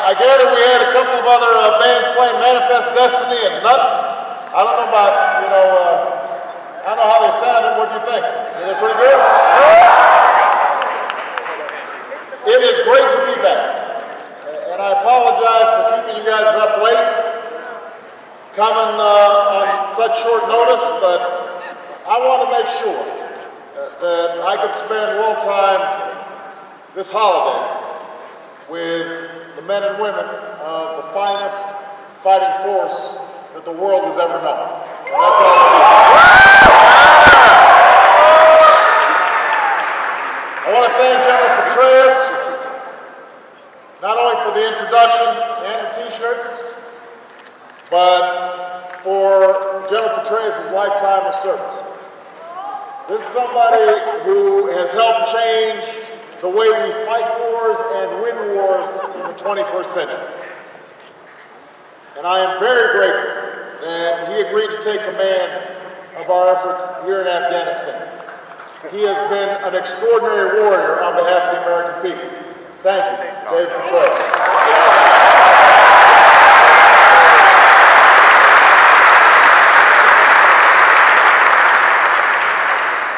I gather we had a couple of other bands playing Manifest Destiny and Nuts. I don't know about, I don't know how they sounded. What do you think? Are they pretty good? It is great to be back. And I apologize for keeping you guys up late, coming on such short notice, but I want to make sure that I could spend a little time this holiday with the men and women of the finest fighting force that the world has ever known. And that's all it is. I want to thank General Petraeus, not only for the introduction and the t-shirts, but for General Petraeus' lifetime of service. This is somebody who has helped change the way we fight wars and win wars in the 21st century. And I am very grateful that he agreed to take command of our efforts here in Afghanistan. He has been an extraordinary warrior on behalf of the American people. Thank you, Dave Petraeus.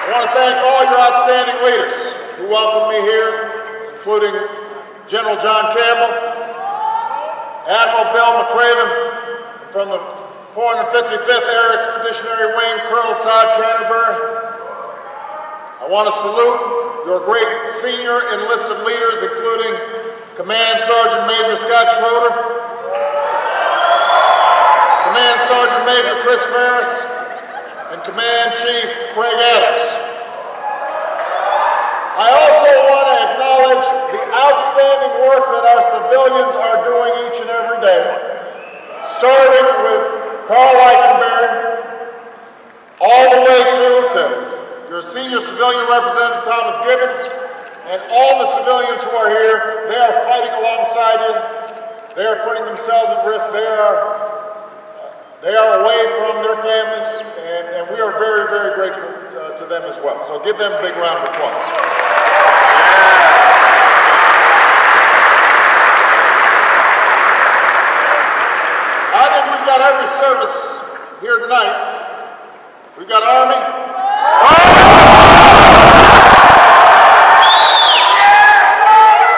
I want to thank all your outstanding leaders who welcomed me here, including General John Campbell, Admiral Bill McCraven from the 455th Air Expeditionary Wing, Colonel Todd Canterbury. I want to salute your great senior enlisted leaders, including Command Sergeant Major Scott Schroeder, Command Sergeant Major Chris Ferris, and Command Chief Craig Adams. I also want to acknowledge the outstanding work that our civilians are doing each and every day, starting with Carl Leichenberg, all the way through to your senior civilian representative, Thomas Gibbons, and all the civilians who are here. They are fighting alongside you. They are putting themselves at risk. They are away from their families, and we are very, very grateful to them as well. So give them a big round of applause. I think we've got every service here tonight. We've got Army.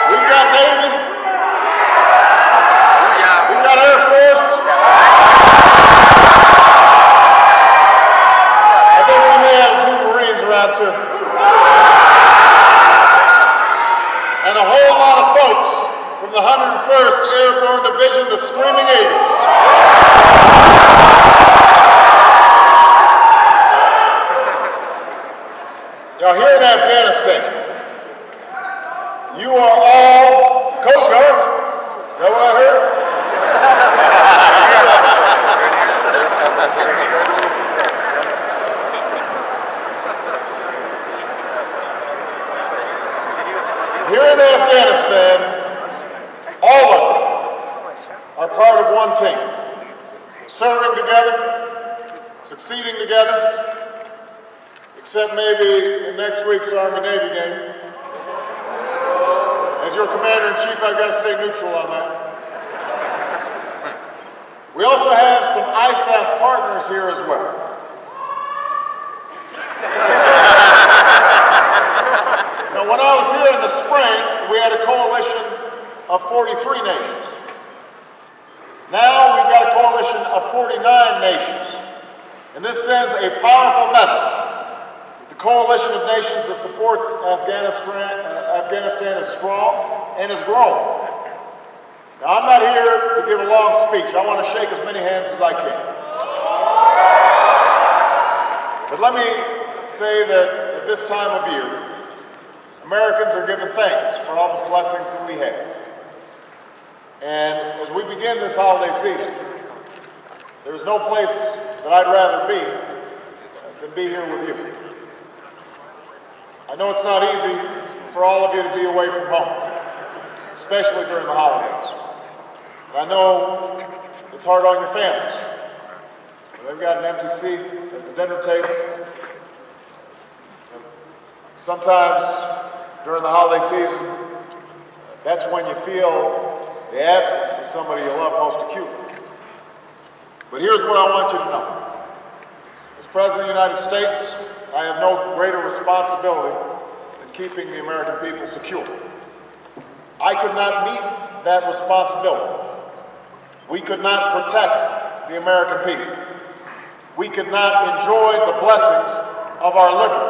We've got Navy. We've got Air Force. I think we may have a few Marines around too. And a whole lot of folks from the 101st Airborne Division, the Screaming Eagles. Now here in Afghanistan, you are all Coast Guard. Is that what I heard? Here in Afghanistan, all of them are part of one team, serving together, succeeding together, except maybe in next week's Army-Navy game. As your Commander-in-Chief, I've got to stay neutral on that. We also have some ISAF partners here as well. Now, when I was here in the spring, we had a coalition of 43 nations. Now we've got a coalition of 49 nations. And this sends a powerful message. The coalition of nations that supports Afghanistan is strong and is growing. Now, I'm not here to give a long speech. I want to shake as many hands as I can. But let me say that at this time of year, Americans are giving thanks for all the blessings that we have. And as we begin this holiday season, there is no place that I'd rather be than be here with you. I know it's not easy for all of you to be away from home, especially during the holidays. I know it's hard on your families. They've got an empty seat at the dinner table. Sometimes during the holiday season, that's when you feel the absence of somebody you love most acutely. But here's what I want you to know. As President of the United States, I have no greater responsibility than keeping the American people secure. I could not meet that responsibility. We could not protect the American people. We could not enjoy the blessings of our liberty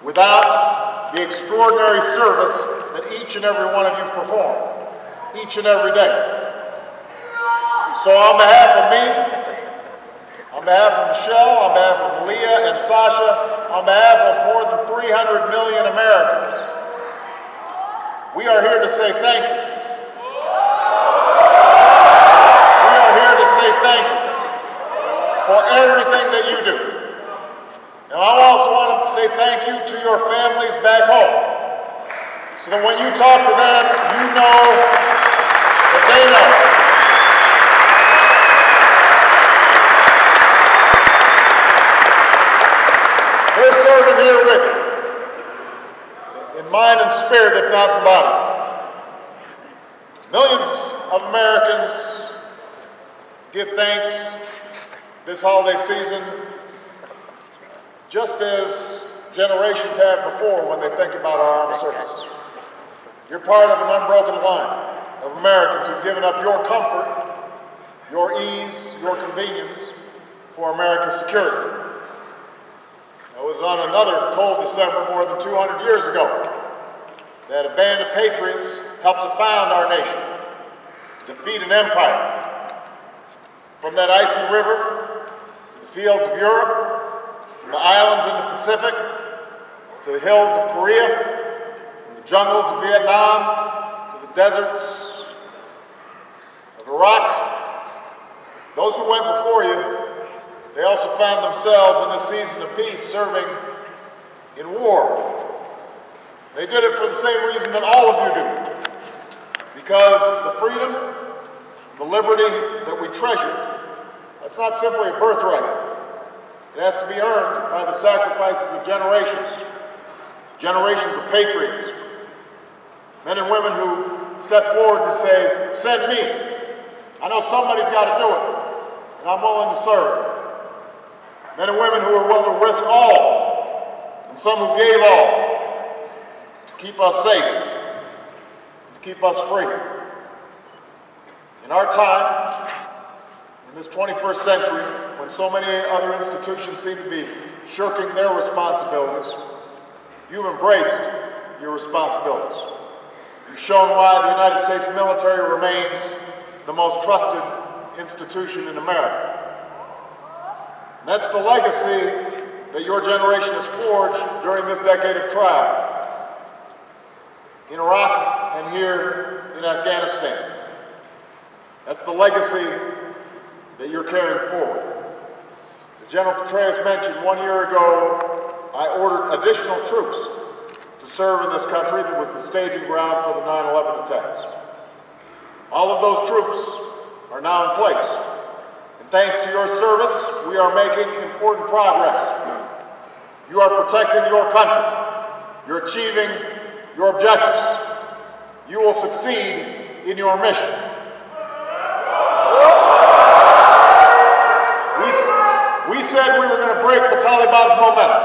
without the extraordinary service that each and every one of you perform, each and every day. So on behalf of me, on behalf of Michelle, on behalf of Leah and Sasha, on behalf of more than 300 million Americans, we are here to say thank you. We are here to say thank you for everything that you do. And I also want to say thank you to your families back home, so that when you talk to them, you know that they know. They're serving here with you, in mind and spirit, if not in body. Millions of Americans give thanks this holiday season, just as generations have before when they think about our armed services. You're part of an unbroken line of Americans who've given up your comfort, your ease, your convenience for America's security. It was on another cold December more than 200 years ago that a band of patriots helped to found our nation, defeat an empire. From that icy river to the fields of Europe, from the islands in the Pacific to the hills of Korea, from the jungles of Vietnam to the deserts of Iraq. Those who went before you, they also found themselves in this season of peace serving in war. They did it for the same reason that all of you do. Because the freedom, the liberty that we treasure, that's not simply a birthright. It has to be earned by the sacrifices of generations, generations of patriots, men and women who step forward and say, send me. I know somebody's got to do it, and I'm willing to serve. Men and women who are willing to risk all, and some who gave all, to keep us safe, to keep us free. In our time, in this 21st century, when so many other institutions seem to be shirking their responsibilities, you've embraced your responsibilities. You've shown why the United States military remains the most trusted institution in America. And that's the legacy that your generation has forged during this decade of trial in Iraq and here in Afghanistan. That's the legacy that you're carrying forward. As General Petraeus mentioned, 1 year ago, I ordered additional troops to serve in this country that was the staging ground for the 9/11 attacks. All of those troops are now in place. Thanks to your service, we are making important progress. You are protecting your country. You're achieving your objectives. You will succeed in your mission. We said we were going to break the Taliban's momentum.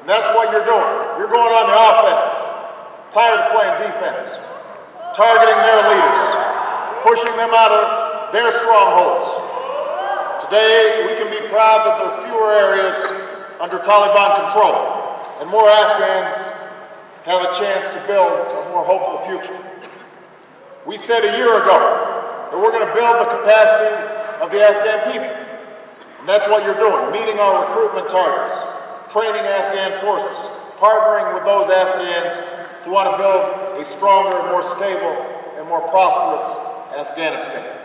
And that's what you're doing. You're going on the offense. Tired of playing defense. Targeting their leaders. Pushing them out of their strongholds. Today, we can be proud that there are fewer areas under Taliban control, and more Afghans have a chance to build a more hopeful future. We said a year ago that we're going to build the capacity of the Afghan people, and that's what you're doing, meeting our recruitment targets, training Afghan forces, partnering with those Afghans who want to build a stronger, more stable, and more prosperous Afghanistan.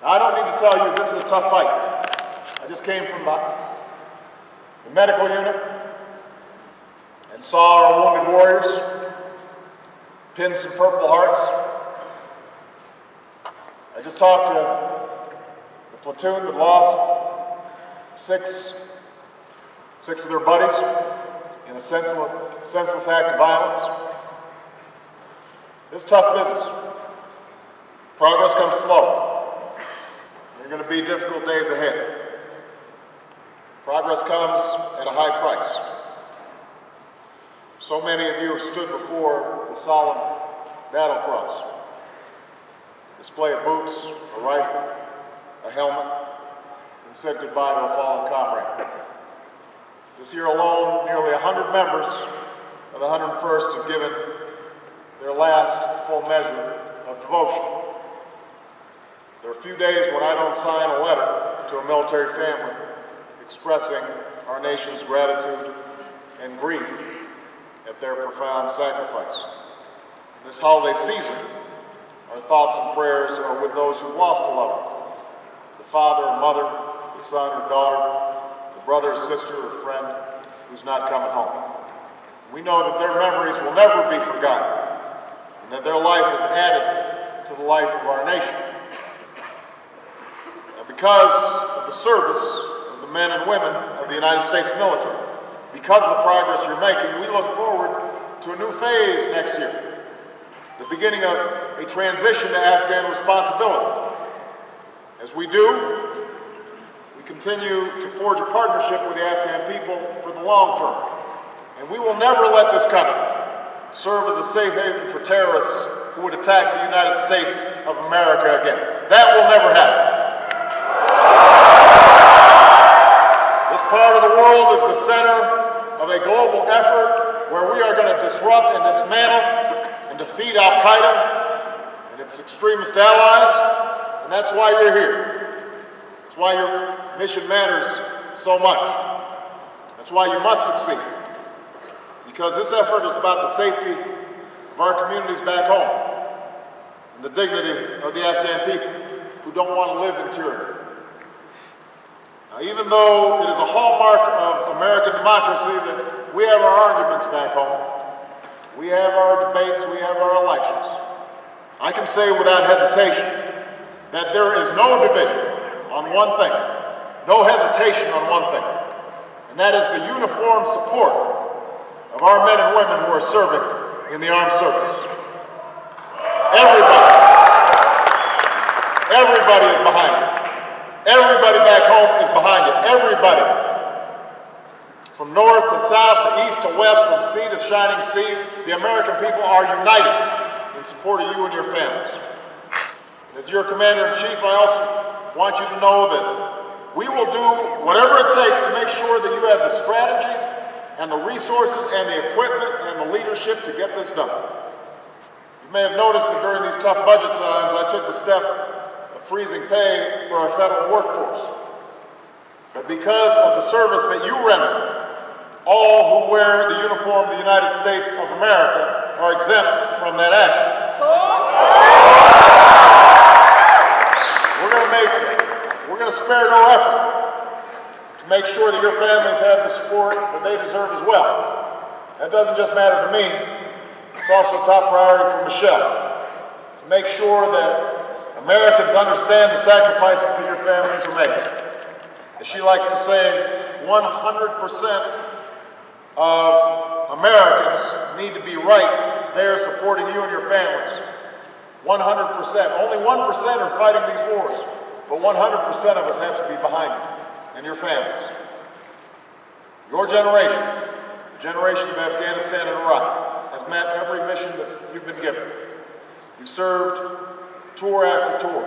I don't need to tell you this is a tough fight. I just came from the medical unit and saw our wounded warriors pin some Purple Hearts. I just talked to the platoon that lost six of their buddies in a senseless act of violence. It's tough business. Progress comes slow. There are going to be difficult days ahead. Progress comes at a high price. So many of you have stood before the solemn battle cross. Display of boots, a rifle, a helmet, and said goodbye to a fallen comrade. This year alone, nearly 100 members of the 101st have given their last full measure of devotion. There are a few days when I don't sign a letter to a military family expressing our nation's gratitude and grief at their profound sacrifice. This holiday season, our thoughts and prayers are with those who've lost a loved one, the father or mother, the son or daughter, the brother or sister or friend who's not coming home. We know that their memories will never be forgotten, and that their life is added to the life of our nation. Now, because of the service of the men and women of the United States military, because of the progress you're making, we look forward to a new phase next year, the beginning of a transition to Afghan responsibility. As we do, we continue to forge a partnership with the Afghan people for the long term. And we will never let this country serve as a safe haven for terrorists who would attack the United States of America again. That will never happen. This part of the world is the center of a global effort where we are going to disrupt and dismantle and defeat Al-Qaeda and its extremist allies, and that's why you're here. That's why your mission matters so much. That's why you must succeed. Because this effort is about the safety of our communities back home and the dignity of the Afghan people who don't want to live in tyranny. Now, even though it is a hallmark of American democracy that we have our arguments back home, we have our debates, we have our elections, I can say without hesitation that there is no division on one thing, no hesitation on one thing, and that is the uniform support of our men and women who are serving in the armed service. Everybody is behind it. Everybody back home is behind it. Everybody. From north to south to east to west, from sea to shining sea, the American people are united in support of you and your families. And as your commander-in-chief, I also want you to know that we will do whatever it takes to make sure that you have the strategy and the resources and the equipment and the leadership to get this done. You may have noticed that during these tough budget times, I took the step of freezing pay for our federal workforce. But because of the service that you render, all who wear the uniform of the United States of America are exempt from that action. We're going to spare no effort to make sure that your families have the support that they deserve as well. That doesn't just matter to me, it's also a top priority for Michelle, to make sure that Americans understand the sacrifices that your families are making. As she likes to say, 100% of Americans need to be right there supporting you and your families. 100%. Only 1% are fighting these wars, but 100% of us have to be behind you and your families. Your generation, the generation of Afghanistan and Iraq, has met every mission that you've been given. You've served tour after tour.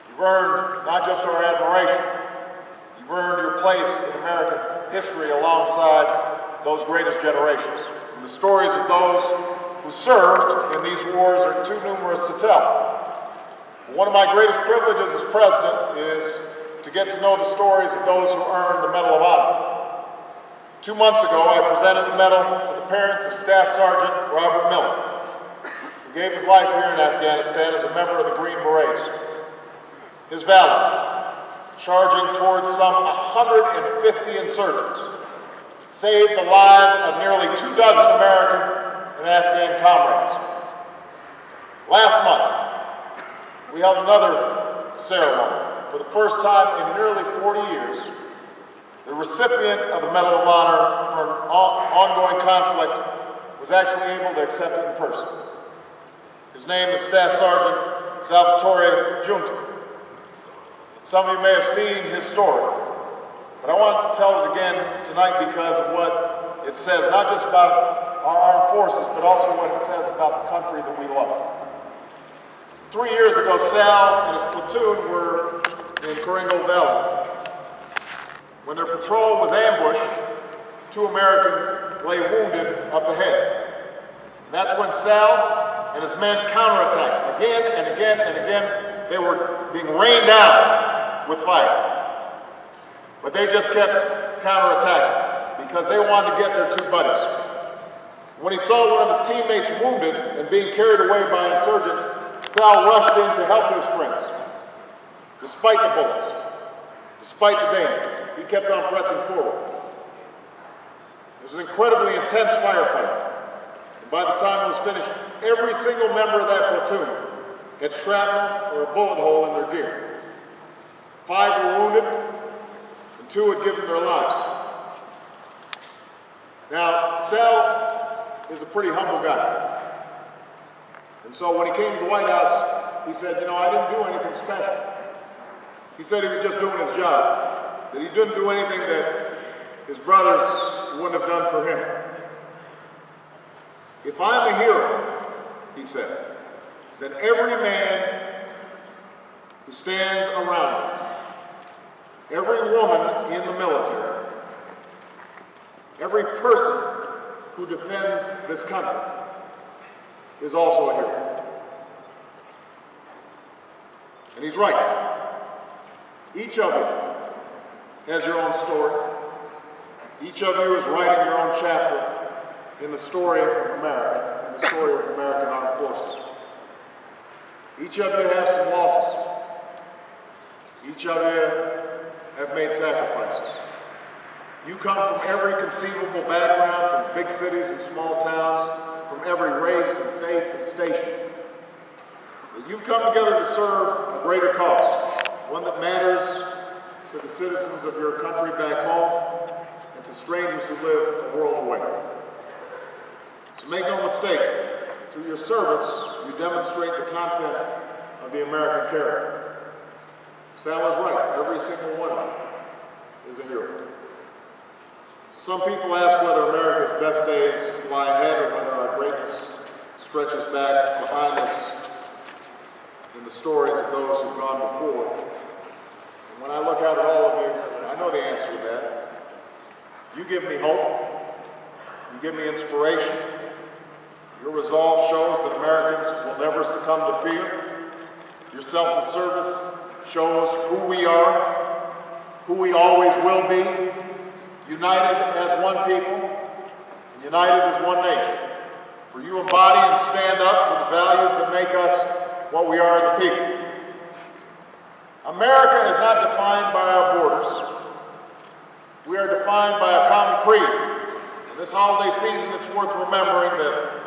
You've earned not just our admiration, you've earned your place in American history alongside those greatest generations. And the stories of those who served in these wars are too numerous to tell. But one of my greatest privileges as president is to get to know the stories of those who earned the Medal of Honor. 2 months ago, I presented the medal to the parents of Staff Sergeant Robert Miller, who gave his life here in Afghanistan as a member of the Green Berets. His valor, charging towards some 150 insurgents, saved the lives of nearly 24 American and Afghan comrades. Last month, we held another ceremony. For the first time in nearly 40 years, the recipient of the Medal of Honor for an ongoing conflict was actually able to accept it in person. His name is Staff Sergeant Salvatore Giunta. Some of you may have seen his story, but I want to tell it again tonight because of what it says, not just about our armed forces, but also what it says about the country that we love. 3 years ago, Sal and his platoon were in Coringo Valley. When their patrol was ambushed, 2 Americans lay wounded up ahead. And that's when Sal and his men counterattacked. Again and again and again, they were being rained down with fire. But they just kept counterattacking because they wanted to get their 2 buddies. When he saw one of his teammates wounded and being carried away by insurgents, Sal rushed in to help his friends. Despite the bullets, despite the danger, he kept on pressing forward. It was an incredibly intense firefight. And by the time it was finished, every single member of that platoon had shrapnel or a bullet hole in their gear. 5 were wounded, and 2 had given their lives. Now, Sal is a pretty humble guy. And so when he came to the White House, he said, I didn't do anything special. He said he was just doing his job, that he didn't do anything that his brothers wouldn't have done for him. If I'm a hero, he said, then every man who stands around me, every woman in the military, every person who defends this country is also a hero. And he's right. Each of you has your own story. Each of you is writing your own chapter in the story of America, in the story of American Armed Forces. Each of you has some losses. Each of you have made sacrifices. You come from every conceivable background, from big cities and small towns, from every race and faith and station. But you've come together to serve a greater cause, one that matters to the citizens of your country back home and to strangers who live a world away. So make no mistake, through your service, you demonstrate the content of the American character. Sal is right, every single one of them is a hero. Some people ask whether America's best days lie ahead or whether our greatness stretches back behind us in the stories of those who've gone before. And when I look out at all of you, I know the answer to that. You give me hope. You give me inspiration. Your resolve shows that Americans will never succumb to fear. Your selfless service shows who we are, who we always will be, united as one people, united as one nation. For you embody and stand up for the values that make us what we are as a people. America is not defined by our borders. We are defined by a common creed. In this holiday season, it's worth remembering that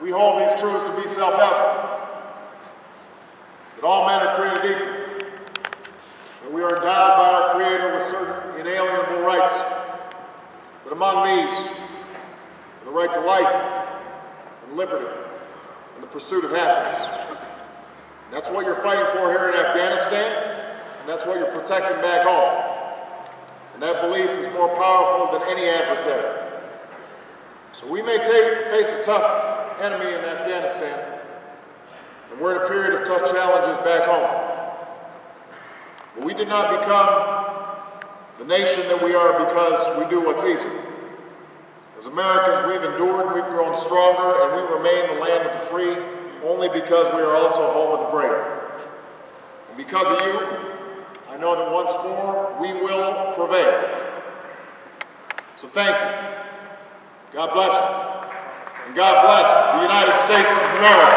we hold these truths to be self-evident. That all men are created equal. That we are endowed by our Creator with certain inalienable rights. But among these, the right to life and liberty and the pursuit of happiness. And that's what you're fighting for here in Afghanistan, and that's what you're protecting back home. And that belief is more powerful than any adversary. So we may face a tough enemy in Afghanistan, and we're in a period of tough challenges back home. But we did not become the nation that we are because we do what's easy. As Americans, we've endured, we've grown stronger, and we remain the land of the free only because we are also home of the brave. And because of you, I know that once more, we will prevail. So thank you. God bless you. And God bless the United States of America.